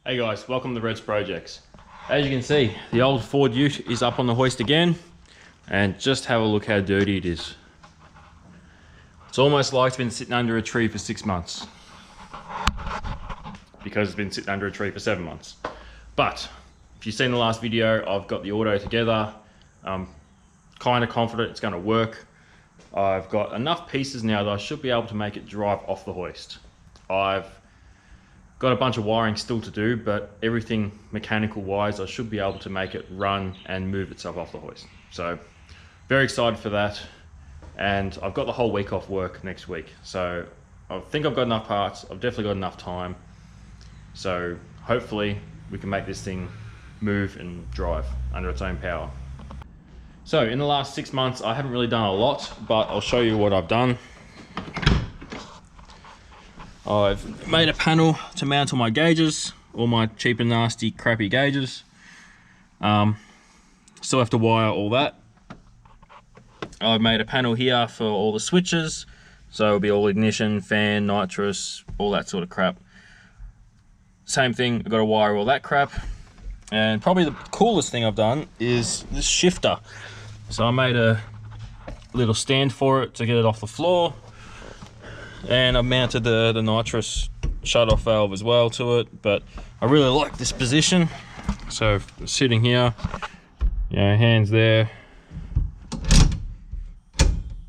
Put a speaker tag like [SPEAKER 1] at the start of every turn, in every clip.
[SPEAKER 1] Hey guys, welcome to Red's Projects. As you can see, the old Ford Ute is up on the hoist again, and just have a look how dirty it is. It's almost like it's been sitting under a tree for 6 months, because it's been sitting under a tree for 7 months. But if you've seen the last video, I've got the auto together. I'm kind of confident it's going to work. I've got enough pieces now that I should be able to make it drive off the hoist. I've got a bunch of wiring still to do, but everything mechanical wise, I should be able to make it run and move itself off the hoist. So very excited for that. And I've got the whole week off work next week. So I think I've got enough parts. I've definitely got enough time. So hopefully we can make this thing move and drive under its own power. So in the last 6 months, I haven't really done a lot, but I'll show you what I've done. I've made a panel to mount all my gauges, all my cheap and nasty crappy gauges. Still have to wire all that. I've made a panel here for all the switches, so it'll be all ignition, fan, nitrous, all that sort of crap. Same thing, I've got to wire all that crap. And probably the coolest thing I've done is this shifter. So I made a little stand for it to get it off the floor. And I've mounted the nitrous shut-off valve as well to it, but I really like this position. So sitting here, you know, hands there.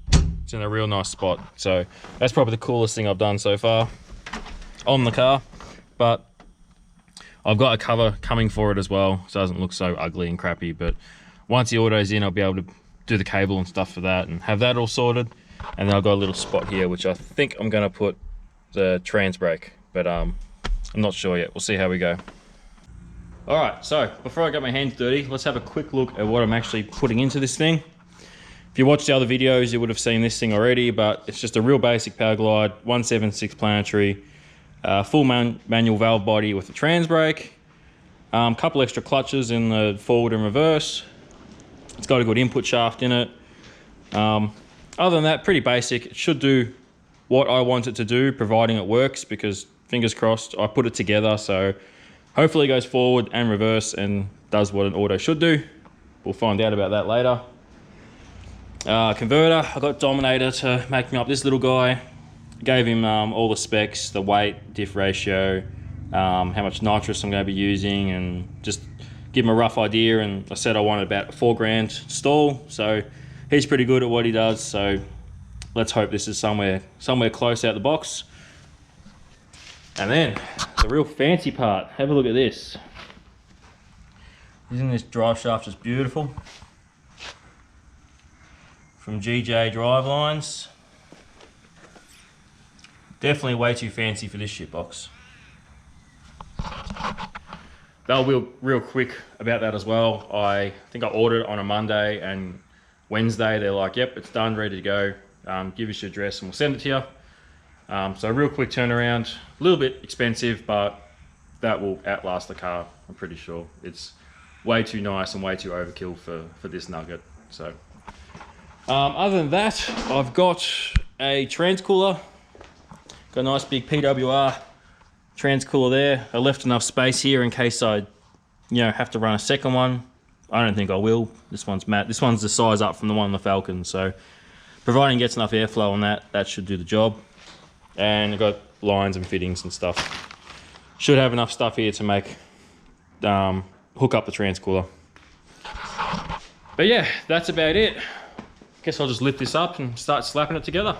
[SPEAKER 1] It's in a real nice spot. So that's probably the coolest thing I've done so far on the car. But I've got a cover coming for it as well, so it doesn't look so ugly and crappy. But once the auto's in, I'll be able to do the cable and stuff for that and have that all sorted. And then I've got a little spot here, which I think I'm going to put the trans brake, but I'm not sure yet. We'll see how we go. All right, so before I get my hands dirty, let's have a quick look at what I'm actually putting into this thing. If you watched the other videos, you would have seen this thing already, but it's just a real basic power glide, 176 planetary, full manual valve body with a trans brake, couple extra clutches in the forward and reverse. It's got a good input shaft in it. Other than that, pretty basic. It should do what I want it to do, providing it works, because fingers crossed, I put it together, so hopefully it goes forward and reverse and does what an auto should do. We'll find out about that later. Converter, I got Dominator to make me up this little guy. Gave him all the specs, the weight, diff ratio, how much nitrous I'm going to be using, and just give him a rough idea. And I said I wanted about $4 grand stall, so he's pretty good at what he does, so let's hope this is somewhere close out the box. And then the real fancy part, have a look at this. Isn't this drive shaft just beautiful? From GJ Drivelines. Definitely way too fancy for this shit box. They'll be real quick about that as well. I think I ordered it on a Monday, and Wednesday they're like, yep, it's done, ready to go. Give us your address and we'll send it to you. So real quick turnaround, a little bit expensive, but that will outlast the car, I'm pretty sure. It's way too nice and way too overkill for this nugget. So other than that, I've got a transcooler. Got a nice big PWR transcooler there. I left enough space here in case I have to run a second one. I don't think I will. This one's matte. This one's the size up from the one on the Falcon, so providing it gets enough airflow on that should do the job. And I've got lines and fittings and stuff. Should have enough stuff here to make hook up the transcooler. But yeah, that's about it. Guess I'll just lift this up and start slapping it together.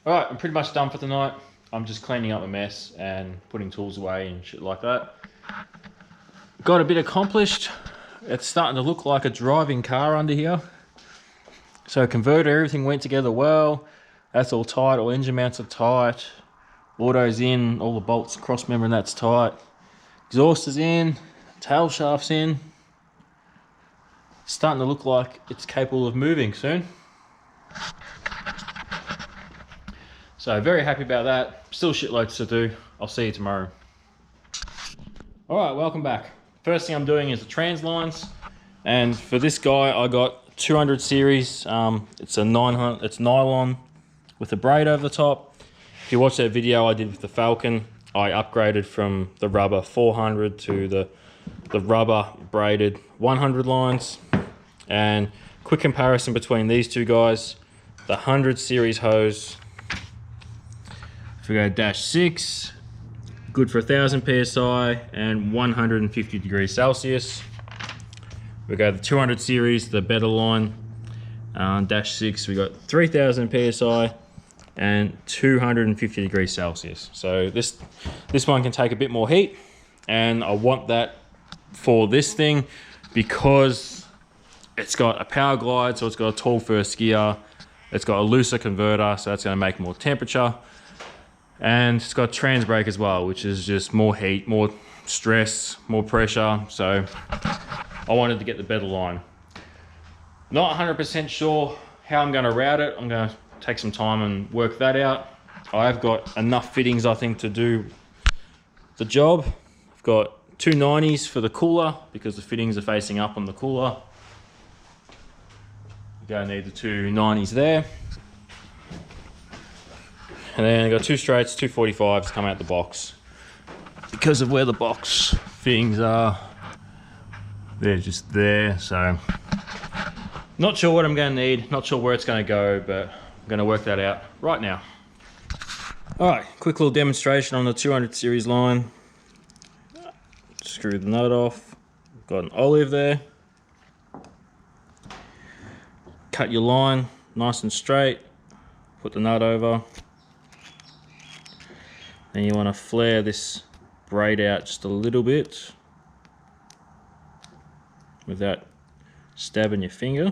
[SPEAKER 1] Alright, I'm pretty much done for tonight. I'm just cleaning up a mess and putting tools away and shit like that. Got a bit accomplished. It's starting to look like a driving car under here. So converter, everything went together well. That's all tight, all engine mounts are tight. Auto's in, all the bolts, cross member, and that's tight. Exhaust is in, tail shaft's in. Starting to look like it's capable of moving soon. So very happy about that. Still shitloads to do. I'll see you tomorrow. Alright, welcome back. First thing I'm doing is the trans lines. And for this guy, I got 200 series. It's a 900, it's nylon with a braid over the top. If you watch that video I did with the Falcon, I upgraded from the rubber 400 to the rubber braided 100 lines. And quick comparison between these two guys, the 100 series hose, if we go -6, good for 1000 PSI and 150 degrees Celsius. We go the 200 series, the better line, -6, we got 3000 PSI and 250 degrees Celsius. So this one can take a bit more heat, and I want that for this thing because it's got a power glide, so it's got a tall first gear, it's got a looser converter, so that's going to make more temperature, and it's got trans brake as well, which is just more heat, more stress, more pressure. So I wanted to get the better line. Not 100% sure how I'm going to route it. I'm going to take some time and work that out. I've got enough fittings, I think, to do the job. I've got 2 90s for the cooler because the fittings are facing up on the cooler. Going to need the 2 90s there. And then I've got 2 straights, 2 45s come out the box. Because of where the box fittings are, they're just there. So not sure what I'm going to need, not sure where it's going to go, but I'm going to work that out right now. Alright, quick little demonstration on the 200 series line. Screw the nut off. Got an olive there. Cut your line nice and straight. Put the nut over. Then you want to flare this braid out just a little bit without stabbing your finger.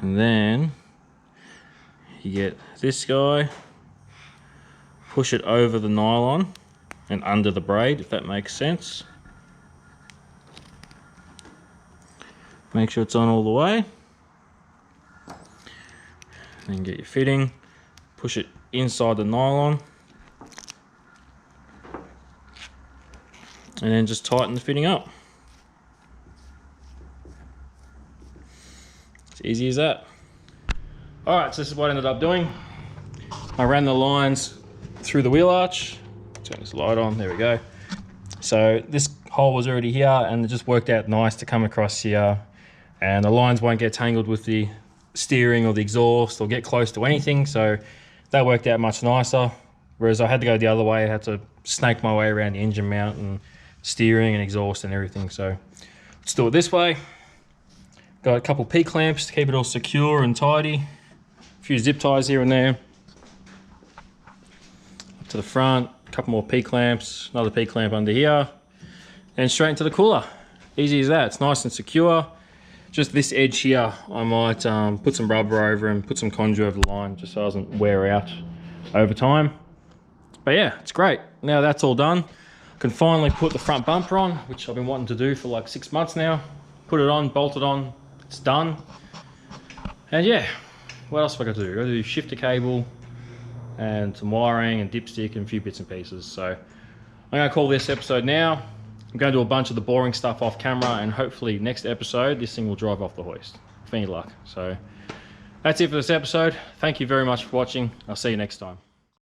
[SPEAKER 1] And then you get this guy, push it over the nylon and under the braid, if that makes sense. Make sure it's on all the way. Then get your fitting, push it inside the nylon, and then just tighten the fitting up. It's easy as that. Alright, so this is what I ended up doing. I ran the lines through the wheel arch. Turn this light on, there we go. So this hole was already here and it just worked out nice to come across here, and the lines won't get tangled with the steering or the exhaust or get close to anything, so that worked out much nicer. Whereas I had to go the other way, I had to snake my way around the engine mount and steering and exhaust and everything. So let's do it this way. Got a couple P clamps to keep it all secure and tidy. A few zip ties here and there. Up to the front, a couple more P clamps, another P clamp under here, and straight into the cooler. Easy as that. It's nice and secure. Just this edge here, I might put some rubber over and put some conduit over the line just so it doesn't wear out over time. But yeah, it's great. Now that's all done, I can finally put the front bumper on, which I've been wanting to do for like 6 months now. Put it on, bolt it on, it's done. And yeah, what else have I got to do? I got to do shifter cable and some wiring and dipstick and a few bits and pieces. So I'm going to call this episode now. I'm going to do a bunch of the boring stuff off camera, and hopefully next episode this thing will drive off the hoist. With any luck. So that's it for this episode. Thank you very much for watching. I'll see you next time.